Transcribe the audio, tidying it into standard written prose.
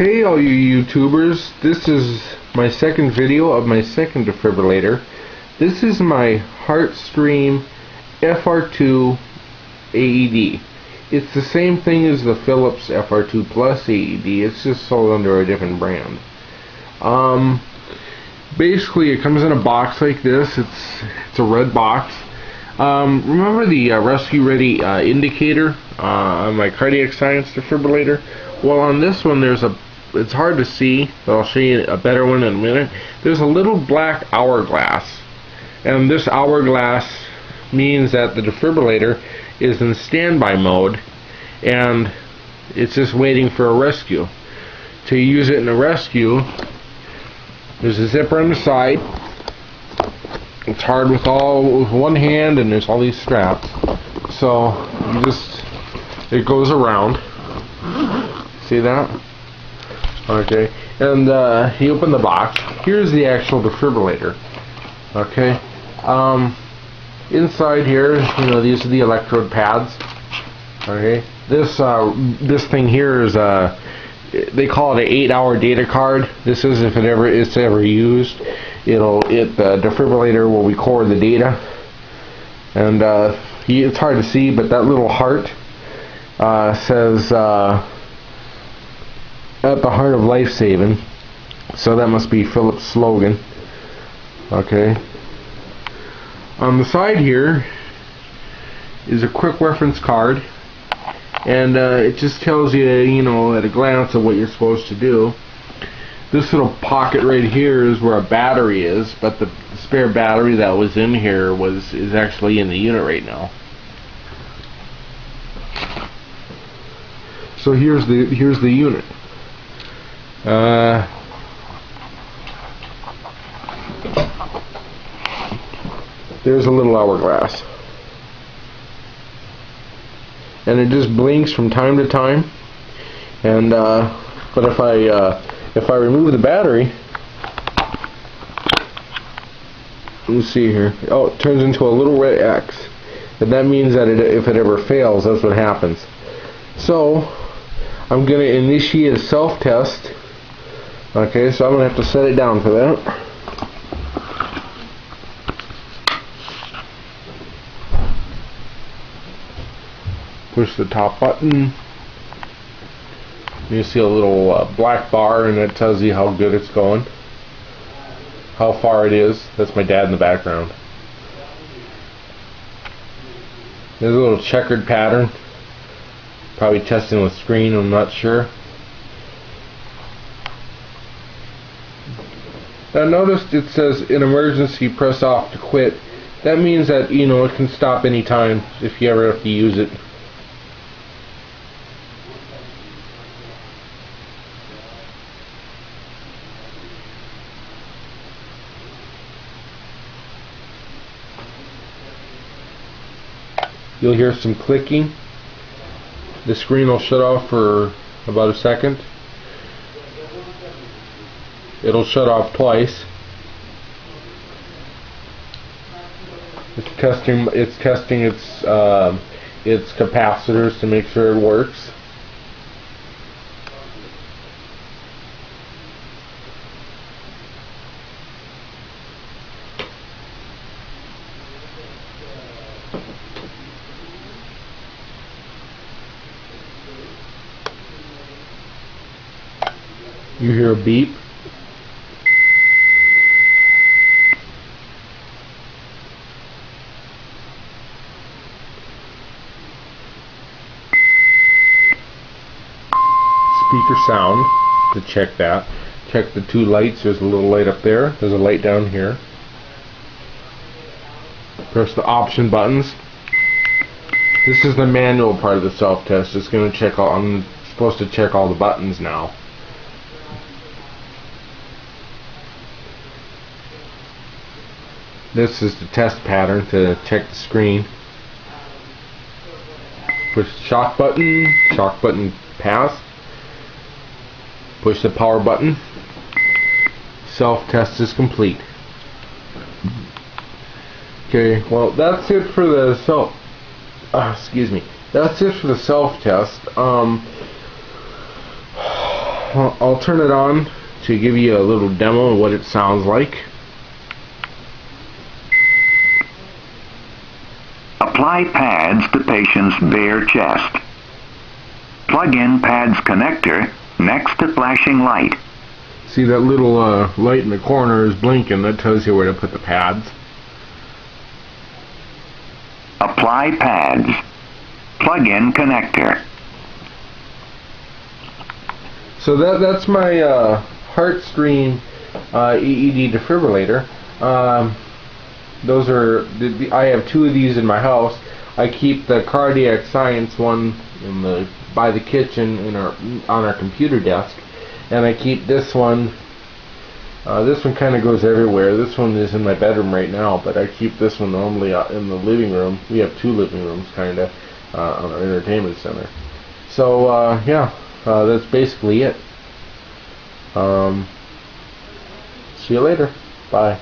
Hey all you YouTubers, this is my second video of my second defibrillator. This is my Heartstream FR2 AED. It's the same thing as the Philips FR2 Plus AED, it's just sold under a different brand. Basically it comes in a box like this, it's a red box. Remember the Rescue Ready indicator on my Cardiac Science defibrillator? Well, on this one it's hard to see, but I'll show you a better one in a minute. There's a little black hourglass, and this hourglass means that the defibrillator is in standby mode and it's just waiting for a rescue. To use it in a rescue, there's a zipper on the side. It's hard with one hand, and there's all these straps. So it goes around. See that? Okay. And you open the box. Here's the actual defibrillator. Okay. Inside here, these are the electrode pads. Okay. This thing here is they call it an 8-hour data card. This is if it's ever used. The defibrillator will record the data, and it's hard to see, but that little heart says at the heart of life saving, so that must be Philips' slogan. Okay. On the side here is a quick reference card, and it just tells you, at a glance of what you're supposed to do. This little pocket right here is where a battery is, but the spare battery that was in here is actually in the unit right now. So here's the unit. There's a little hourglass, and it just blinks from time to time. And but if I remove the battery, let me see here. Oh, it turns into a little red X, and that means that if it ever fails, that's what happens. So I'm going to initiate a self-test. Okay, so I'm going to have to set it down for that. Push the top button. You see a little black bar, and it tells you how good it's going, how far it is. That's my dad in the background. There's a little checkered pattern, probably testing with screen, I'm not sure. Now notice it says in emergency press off to quit. That means that it can stop anytime if you ever have to use it. You'll hear some clicking. The screen will shut off for about a second. It'll shut off twice. It's testing its capacitors to make sure it works. You hear a beep. Speaker sound, to check that. Check the two lights. There's a little light up there. There's a light down here. Press the option buttons. This is the manual part of the self-test. It's going to check all. I'm supposed to check all the buttons now. This is the test pattern to check the screen. Push the shock button pass. Push the power button. Self-test is complete. Okay, well that's it for the That's it for the self-test. I'll turn it on to give you a little demo of what it sounds like. Apply pads to patient's bare chest. Plug in pads connector next to flashing light. See that little light in the corner is blinking. That tells you where to put the pads. Apply pads. Plug in connector. So that's my HeartStream EED defibrillator. Those are I have two of these in my house. I keep the Cardiac Science one by the kitchen on our computer desk, and I keep this one. This one kind of goes everywhere. This one is in my bedroom right now, but I keep this one normally in the living room. We have two living rooms, kind of, on our entertainment center. So yeah, that's basically it. See you later. Bye.